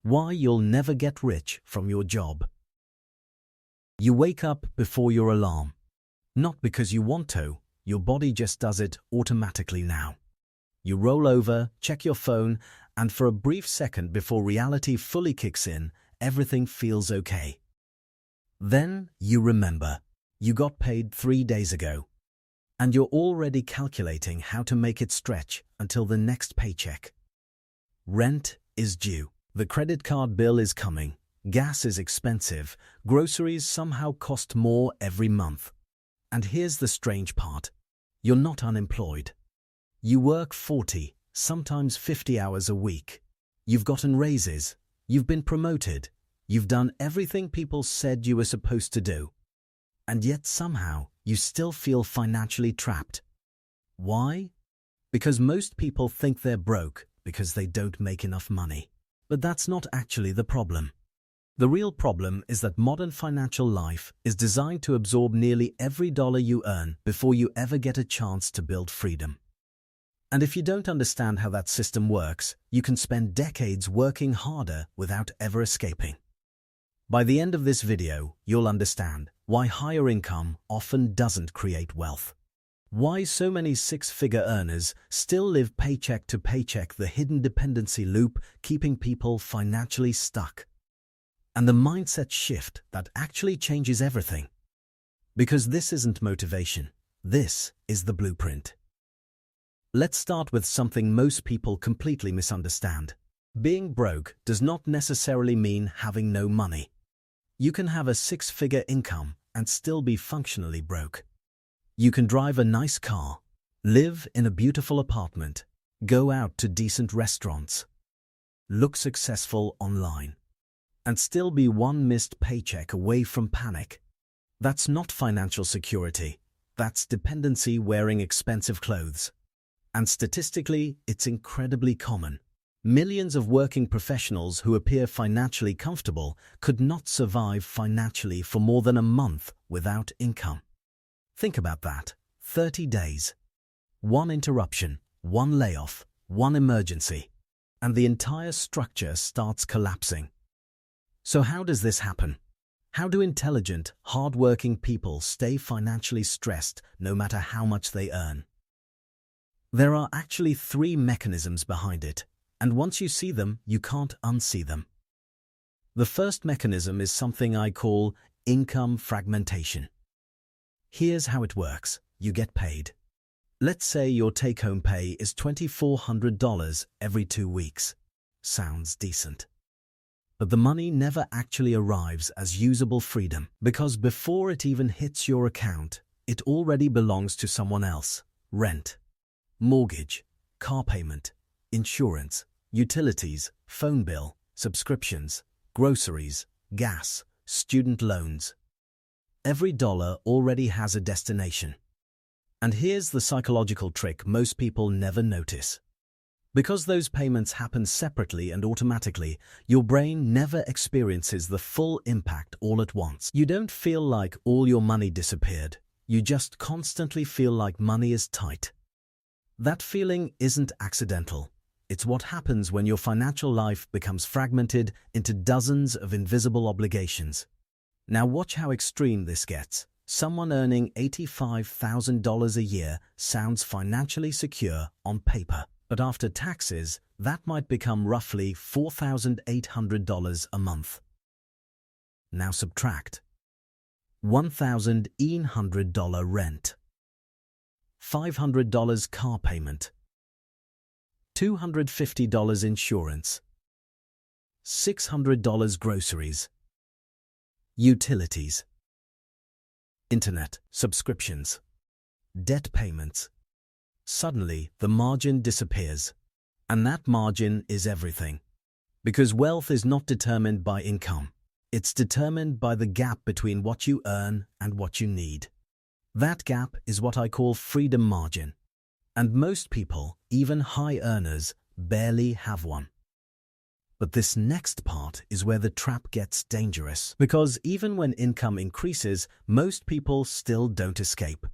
Why you'll never get rich from your job. You wake up before your alarm. Not because you want to, your body just does it automatically now. You roll over, check your phone, and for a brief second before reality fully kicks in, everything feels okay. Then you remember, you got paid 3 days ago. And you're already calculating how to make it stretch until the next paycheck. Rent is due. The credit card bill is coming. Gas is expensive. Groceries somehow cost more every month. And here's the strange part. You're not unemployed. You work 40, sometimes 50 hours a week. You've gotten raises. You've been promoted. You've done everything people said you were supposed to do. And yet somehow, you still feel financially trapped. Why? Because most people think they're broke because they don't make enough money. But that's not actually the problem. The real problem is that modern financial life is designed to absorb nearly every dollar you earn before you ever get a chance to build freedom. And if you don't understand how that system works, you can spend decades working harder without ever escaping. By the end of this video, you'll understand why higher income often doesn't create wealth. Why so many six-figure earners still live paycheck to paycheck, the hidden dependency loop keeping people financially stuck. And the mindset shift that actually changes everything. Because this isn't motivation, this is the blueprint. Let's start with something most people completely misunderstand. Being broke does not necessarily mean having no money. You can have a six-figure income and still be functionally broke. You can drive a nice car, live in a beautiful apartment, go out to decent restaurants, look successful online, and still be one missed paycheck away from panic. That's not financial security. That's dependency wearing expensive clothes. And statistically, it's incredibly common. Millions of working professionals who appear financially comfortable could not survive financially for more than a month without income. Think about that. 30 days. One interruption, one layoff, one emergency, and the entire structure starts collapsing. So how does this happen? How do intelligent, hard-working people stay financially stressed no matter how much they earn? There are actually 3 mechanisms behind it. And once you see them, you can't unsee them. The first mechanism is something I call income fragmentation. Here's how it works. You get paid. Let's say your take-home pay is $2,400 every 2 weeks. Sounds decent. But the money never actually arrives as usable freedom, because before it even hits your account, it already belongs to someone else. Rent, mortgage, car payment, insurance, utilities, phone bill, subscriptions, groceries, gas, student loans. Every dollar already has a destination. And here's the psychological trick most people never notice. Because those payments happen separately and automatically, your brain never experiences the full impact all at once. You don't feel like all your money disappeared. You just constantly feel like money is tight. That feeling isn't accidental. It's what happens when your financial life becomes fragmented into dozens of invisible obligations. Now watch how extreme this gets. Someone earning $85,000 a year sounds financially secure on paper, but after taxes, that might become roughly $4,800 a month. Now subtract $1,800 rent, $500 car payment, $250 insurance, $600 groceries, utilities, internet, subscriptions, debt payments. Suddenly, the margin disappears. And that margin is everything. Because wealth is not determined by income. It's determined by the gap between what you earn and what you need. That gap is what I call freedom margin. And most people, even high earners, barely have one. But this next part is where the trap gets dangerous, because even when income increases, most people still don't escape.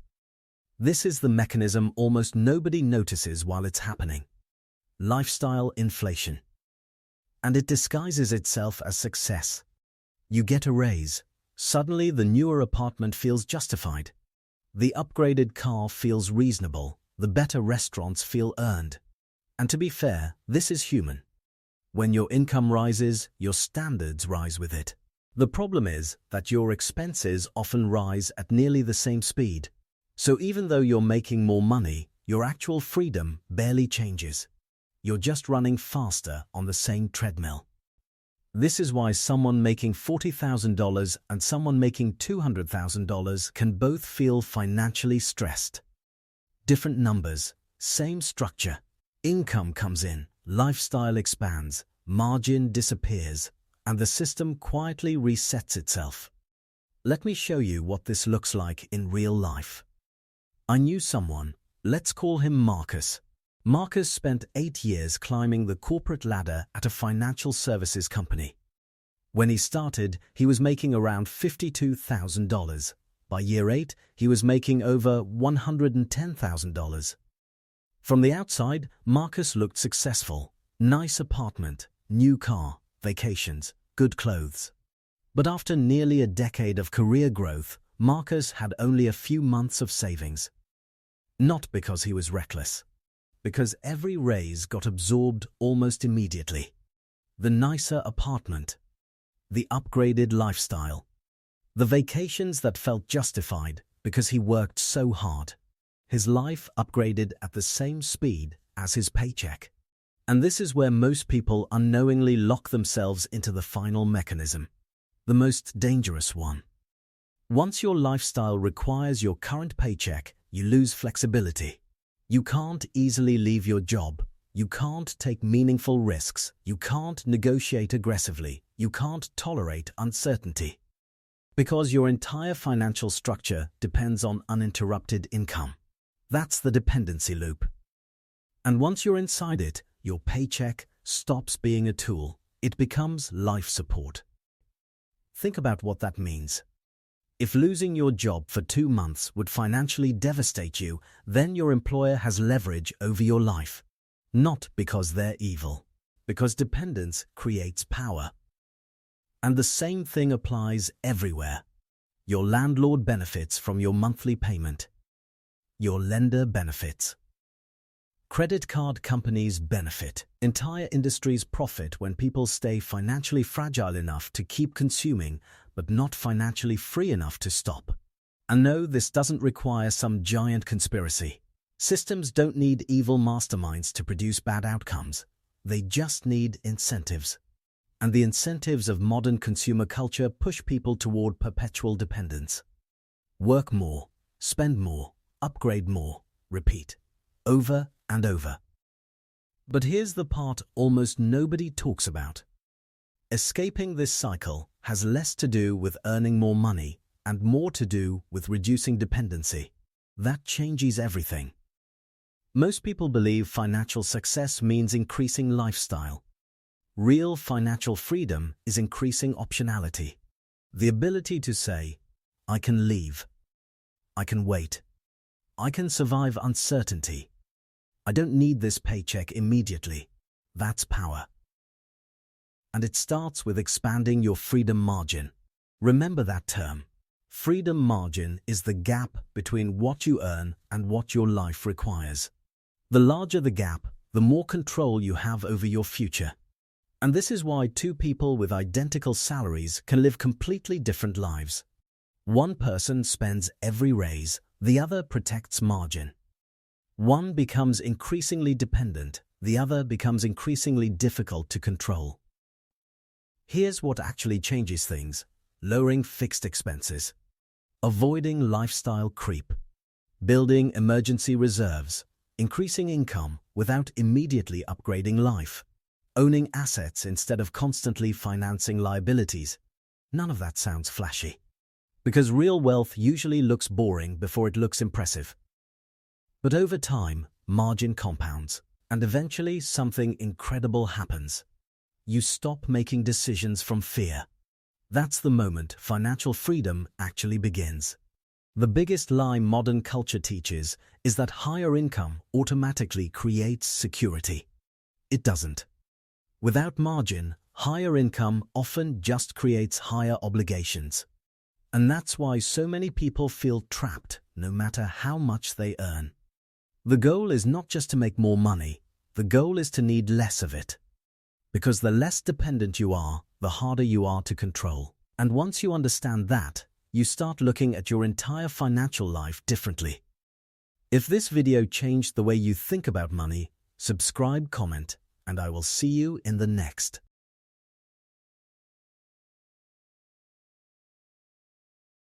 This is the mechanism almost nobody notices while it's happening. Lifestyle inflation. and it disguises itself as success. You get a raise. Suddenly, the newer apartment feels justified. The upgraded car feels reasonable. The better restaurants feel earned. And to be fair, this is human. When your income rises, your standards rise with it. The problem is that your expenses often rise at nearly the same speed. So even though you're making more money, your actual freedom barely changes. You're just running faster on the same treadmill. This is why someone making $40,000 and someone making $200,000 can both feel financially stressed. Different numbers, same structure. Income comes in, lifestyle expands, margin disappears, and the system quietly resets itself. Let me show you what this looks like in real life. I knew someone, let's call him Marcus. Marcus spent 8 years climbing the corporate ladder at a financial services company. When he started, he was making around $52,000. By year 8, he was making over $110,000. From the outside, Marcus looked successful. Nice apartment, new car, vacations, good clothes. But after nearly a decade of career growth, Marcus had only a few months of savings. Not because he was reckless. Because every raise got absorbed almost immediately. The nicer apartment, the upgraded lifestyle, the vacations that felt justified because he worked so hard. His life upgraded at the same speed as his paycheck. And this is where most people unknowingly lock themselves into the final mechanism, the most dangerous one. Once your lifestyle requires your current paycheck, you lose flexibility. You can't easily leave your job. You can't take meaningful risks. You can't negotiate aggressively. You can't tolerate uncertainty. Because your entire financial structure depends on uninterrupted income. That's the dependency loop. And once you're inside it, your paycheck stops being a tool. It becomes life support. Think about what that means. If losing your job for 2 months would financially devastate you, then your employer has leverage over your life. Not because they're evil, because dependence creates power. And the same thing applies everywhere. Your landlord benefits from your monthly payment. Your lender benefits. Credit card companies benefit. Entire industries profit when people stay financially fragile enough to keep consuming, but not financially free enough to stop. And no, this doesn't require some giant conspiracy. Systems don't need evil masterminds to produce bad outcomes. They just need incentives. And the incentives of modern consumer culture push people toward perpetual dependence. Work more, spend more, upgrade more, repeat, over and over. But here's the part almost nobody talks about. Escaping this cycle has less to do with earning more money and more to do with reducing dependency. That changes everything. Most people believe financial success means increasing lifestyle. Real financial freedom is increasing optionality. The ability to say, I can leave. I can wait. I can survive uncertainty. I don't need this paycheck immediately. That's power. And it starts with expanding your freedom margin. Remember that term. Freedom margin is the gap between what you earn and what your life requires. The larger the gap, the more control you have over your future. And this is why two people with identical salaries can live completely different lives. One person spends every raise, the other protects margin. One becomes increasingly dependent, the other becomes increasingly difficult to control. Here's what actually changes things: lowering fixed expenses, avoiding lifestyle creep, building emergency reserves, increasing income without immediately upgrading life, owning assets instead of constantly financing liabilities. None of that sounds flashy. Because real wealth usually looks boring before it looks impressive. But over time, margin compounds, and eventually something incredible happens. You stop making decisions from fear. That's the moment financial freedom actually begins. The biggest lie modern culture teaches is that higher income automatically creates security. It doesn't. Without margin, higher income often just creates higher obligations. And that's why so many people feel trapped, no matter how much they earn. The goal is not just to make more money, the goal is to need less of it. Because the less dependent you are, the harder you are to control. And once you understand that, you start looking at your entire financial life differently. If this video changed the way you think about money, subscribe, comment, and I will see you in the next.